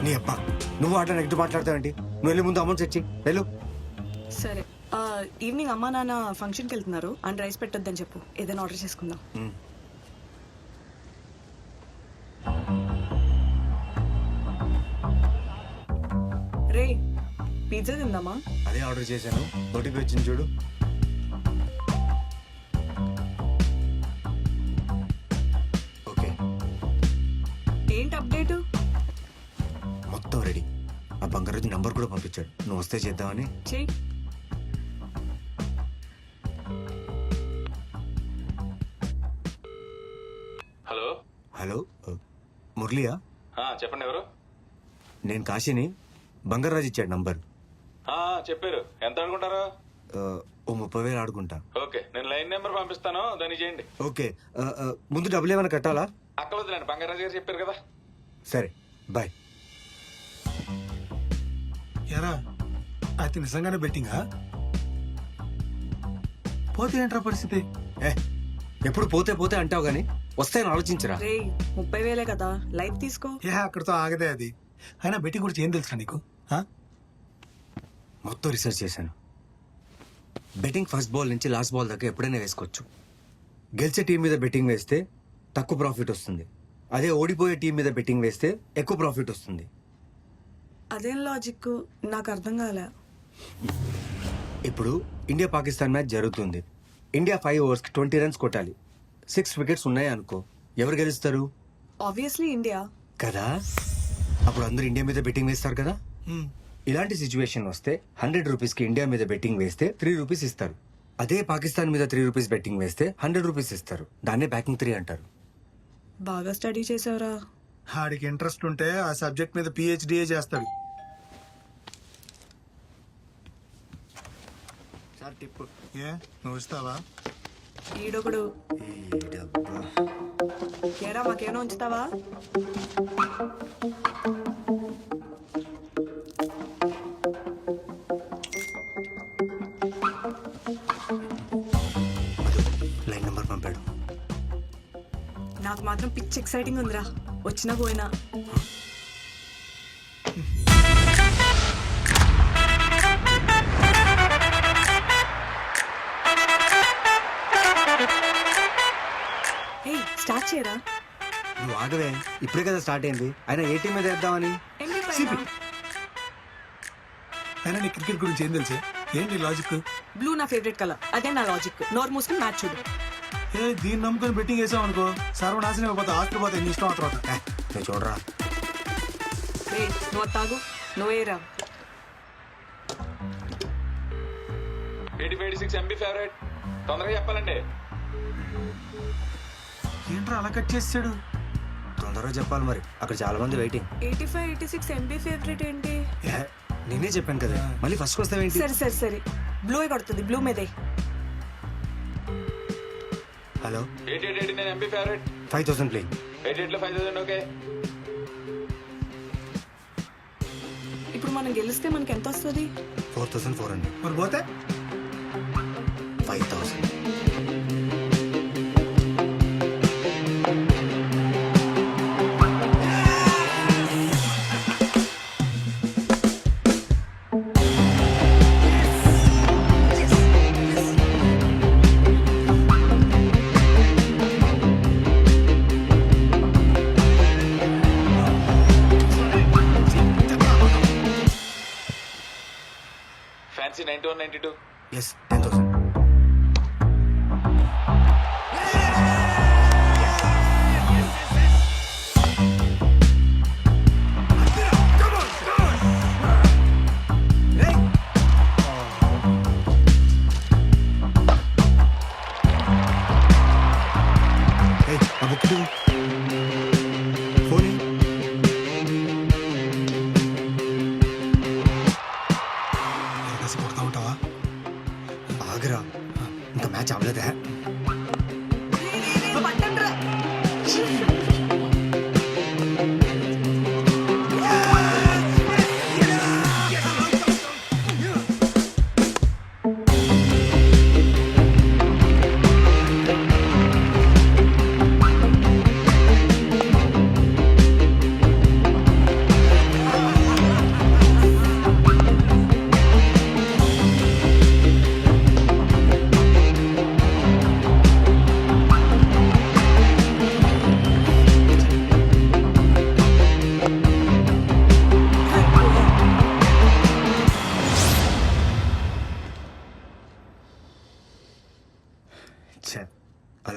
నీ అబ్బా నువ్వు అట్లా నెగ్గు మాట్లాడతావేంటి? నువ్వు వెళ్ళి ముందు అమౌంట్ తెచ్చి వెళ్ళు. సరే ఈవినింగ్ అమ్మా నాన్న ఫంక్షన్కి వెళ్తున్నారు అండ్ రైస్ పెట్టొద్దని చెప్పు, ఏదైనా ఆర్డర్ చేసుకుందాం. రే పిజ్జా తిందామా? అదే ఆర్డర్ చేశాను, ఓటీపీ వచ్చింది చూడు. ఓకే ఏంటి అప్డేటు? మొత్తం రెడీ. ఆ బంగారాజు నంబర్ కూడా పంపించాడు, నువ్వు వస్తే చేద్దామని. చెయ్యి. హలో హలో మురళియా? చెప్పండి ఎవరు? నేను కాశీని. బంగారాజు ఇచ్చాడు నంబర్. చెప్పారు. ఎంత అనుకుంటారు? ఓ 30,000 ఆడుకుంటా. ఓకే, నేను లైన్ నెంబర్ పంపిస్తాను, దాన్ని చేయండి. ఓకే ముందు డబ్బులు ఏమైనా కట్టాలా? అక్కవద్దులేండి, బంగారాజు గారు చెప్పారు కదా. సరే బాయ్. ఎరా అయితే నిజంగానే బెట్టింగా? పోతే ఏంట్రా పరిస్థితి? ఎప్పుడు పోతే పోతే అంటావు గానీ వస్తాయని ఆలోచించరా. రే 30,000 కదా, లైట్ తీసుకో. అక్కడితో ఆగదే అది. అయినా బెట్టింగ్ గురించి ఏం తెలుసా నీకు? మొత్తం రీసెర్చ్ చేశాను. బెట్టింగ్ ఫస్ట్ బాల్ నుంచి లాస్ట్ బాల్ దాకా ఎప్పుడైనా వేసుకోవచ్చు. గెలిచే టీం మీద బెట్టింగ్ వేస్తే తక్కువ ప్రాఫిట్ వస్తుంది, అదే ఓడిపోయే టీం మీద బెట్టింగ్ వేస్తే ఎక్కువ ప్రాఫిట్ వస్తుంది. అదేం లాజిక్ నాకు అర్థం కాలే. ఇప్పుడు ఇండియా పాకిస్తాన్ మ్యాచ్ జరుగుతుంది. ఇండియా 5 ఓవర్స్కి 20 రన్స్ కొట్టాలి. 6 వికెట్స్ ఉన్నాయి అనుకో, ఎవరు గెలుస్తారు? ఆబ్వియస్లీ ఇండియా కదా. అప్పుడు అందరూ ఇండియా మీద బెట్టింగ్ వేస్తారు కదా. ఇలాంటి సిచ్యువేషన్ వస్తే 100 రూపీస్కి ఇండియా మీద బెట్టింగ్ వేస్తే 3 రూపీస్ ఇస్తారు. అదే పాకిస్తాన్ మీద 3 రూపీస్ బెట్టింగ్ వేస్తే 100 రూపీస్ ఇస్తారు. దాన్నే బ్యాకింగ్ 3 అంటారు. బాగా స్టడీ చేసావురా. ఆడికి ఇంట్రెస్ట్ ఉంటే ఆ సబ్జెక్ట్ మీద పిహెచ్డిఏ చేస్తాడు. ఏ నువ్వు ఇస్తావా? ఈడొకడు. ఏరా మాకేమో ఉంచుతావా? లైన్ నెంబర్ పంపాడు. నాకు మాత్రం పిచ్ ఎక్సైటింగ్ ఉందిరా, వచ్చినా పోయినా. స్టార్ట్ చేయరా. నువ్వు ఆగవే, ఇప్పుడే కదా స్టార్ట్ అయింది. అయినా ఏ టీం మీద వేద్దామని. అయినా నీ క్రికెట్ గురించి ఏం తెలుసు? ఏంటి లాజిక్? బ్లూ నా ఫేవరెట్ కలర్, అదే నా లాజిక్. నోర్ మూసుకుని మ్యాచ్ చూడు. దీన్ని నమ్ముకొని బెట్టింగ్ వేసాం అనుకో, సర్వనాశనం అయిపోతే ఆస్తులు పోతే నీ ఇష్టం. ఆ తర్వాత నేను చూడరా. నువ్వు తాగు, నువ్వేరా. 8586 MB ఫేవరెట్. తొందరగా చెప్పాలండి. ఏంట్రా అలా కట్ చేసాడు? తొందరగా చెప్పాలి మరి, అక్కడ చాలా మంది వెయిటింగ్. 8586 MB ఫేవరెట్ ఏంటి? నేనే చెప్పాను కదా, మళ్ళీ ఫస్ట్ వస్తావేంటి? సరే సరే సరే, బ్లూ కొడుతుంది, బ్లూ మీదే. Hello 8889 MB favourite. 5,000 ప్లే. 88లో 5000. ఓకే, ఇప్పుడు మనం గెలిస్తే మనకి ఎంత వస్తుంది? 4,400. మరి పోతే 5,000. ఫ్యాన్సీ 9192. ఎస్ 10,000.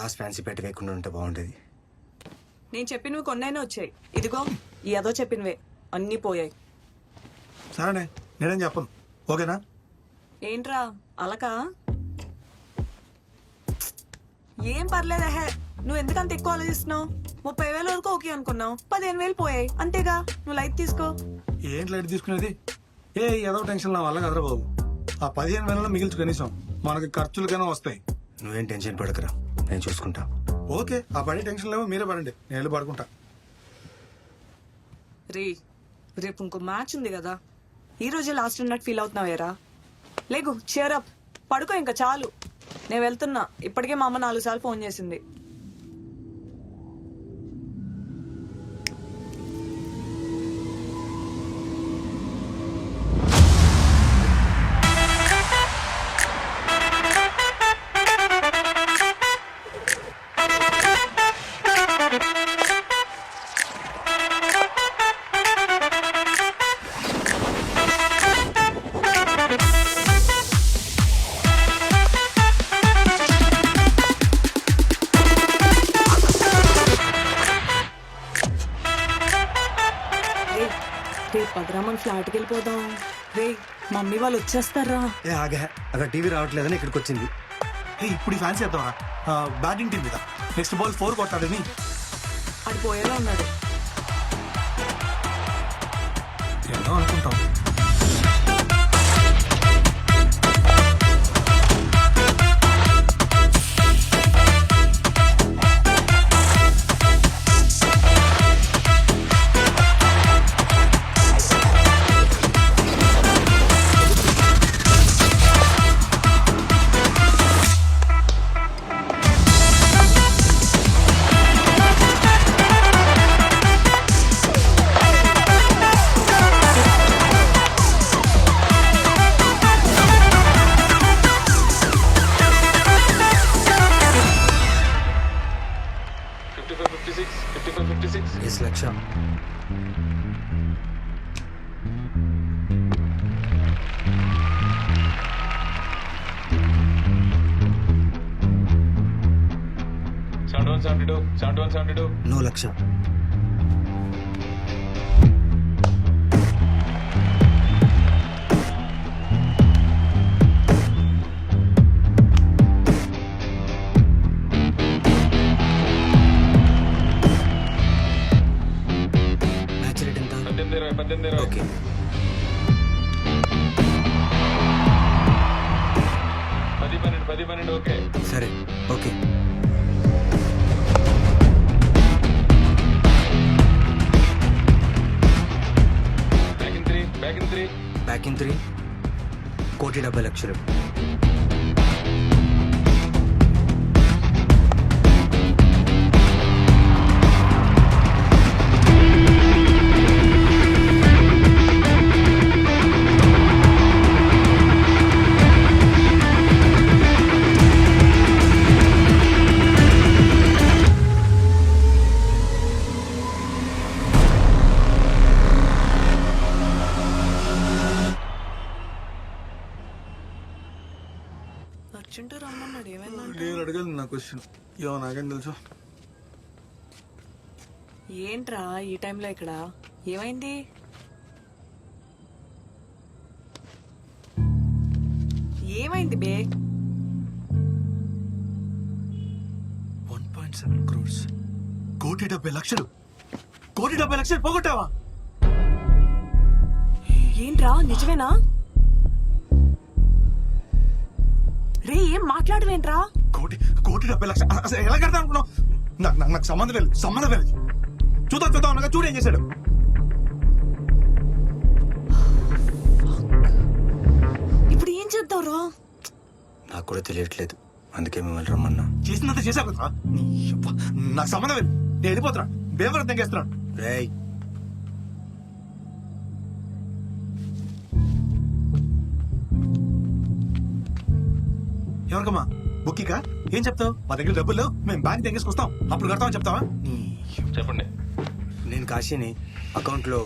లాస్ట్ ఫ్యాన్సీ పెట్ట వేయకుండా ఉంటే బాగుండేది. నేను చెప్పినవి కొన్నైనా వచ్చాయి. ఇదిగో ఈ అదో చెప్పినవే అన్నీ పోయాయి. సరేనే, నేనేం చెప్పను. ఓకేనా? ఏంట్రా అలకా? ఏం పర్లేదా హే, నువ్వు ఎందుకంత ఎక్కువ ఆలోచిస్తున్నావు? 30,000 వరకు ఓకే అనుకున్నావు, 15,000 పోయాయి అంతేగా. నువ్వు లైట్ తీసుకో. ఏంటి లైట్ తీసుకునేది? ఏదో టెన్షన్ నా వల్ల కదరా బాబు. ఆ 15,000 మిగిల్చు కనీసం మనకి ఖర్చులకైనా వస్తాయి. నువ్వేం టెన్షన్ పడకరా, నేను చూసుకుంటా. ఓకే, ఆ పడే టెన్షన్ లేవో మీరే పడండి, నేను వెళ్ళి పడుకుంటా. రేపు ఇంకో మ్యాచ్ ఉంది కదా, ఈ రోజే లాస్ట్ అన్నట్టు ఫీల్ అవుతున్నావేరా? లేగు, cheer up, పడుకో ఇంకా చాలు. నేను వెళ్తున్నా. ఇప్పటికే మా అమ్మ 4 సార్లు ఫోన్ చేసింది. రేపు పదరామన్ ఫ్లాట్కి వెళ్ళిపోదాం. మమ్మీ వాళ్ళు వచ్చేస్తారా? ఆగా, అక్కడ టీవీ రావట్లేదని ఇక్కడికి వచ్చింది. ఇప్పుడు ఈ ఫ్యాన్స్ చేద్దామా? బ్యాటింగ్ టీం మీద నెక్స్ట్ బాల్ 4 కొట్టాడని. అది పోయేలా ఉన్నాడు. ఎన్నో అనుకుంటాం. ఎస్ లక్ష. నో లక్ష. మ్యాచ్ రేట్ ఎంత? 18. ఓకే. ఓకే. సరే, ఓకే. Back in 3, 1,70,00,000. అర్జెంట్ రమ్మన్నాడు. ఏమైందంటే? నేను అడగాలి నా క్వశ్చన్. నాకేం తెలుసు. ఏంట్రా ఈ టైంలో ఇక్కడ? ఏమైంది? ఏమైంది బే? 1.7 crores, 1,70,00,000. 1,70,00,000 పోగొట్టావా? ఏంట్రా నిజమేనా? రే ఏం మాట్లాడవేంట్రా? 1,70,00,000 అసలు ఎలా కడతా అనుకున్నావు? నాకు సంబంధం లేదు. చూద్దాం అనగా చూడు ఏం చేశాడు. ఇప్పుడు ఏం చేద్దావురా? నాకు కూడా తెలియట్లేదు, అందుకే మిమ్మల్ని రమ్మన్నా. చేసినంత చేశావు కదా. నాకు సంబంధం లేదు. నేను వెళ్ళిపోతున్నా. బేవరం తెగేస్తున్నాను. రేయ్, ఎవరికమ్మా? బుక్కికా? ఏం చెప్తావు? మా దగ్గర డబ్బులు లేవు, మేము బ్యాంక్ తెగేసుకొస్తాం, అప్పుడు కడతామని చెప్తావా? చెప్పండి. నేను కాశీని. అకౌంట్లో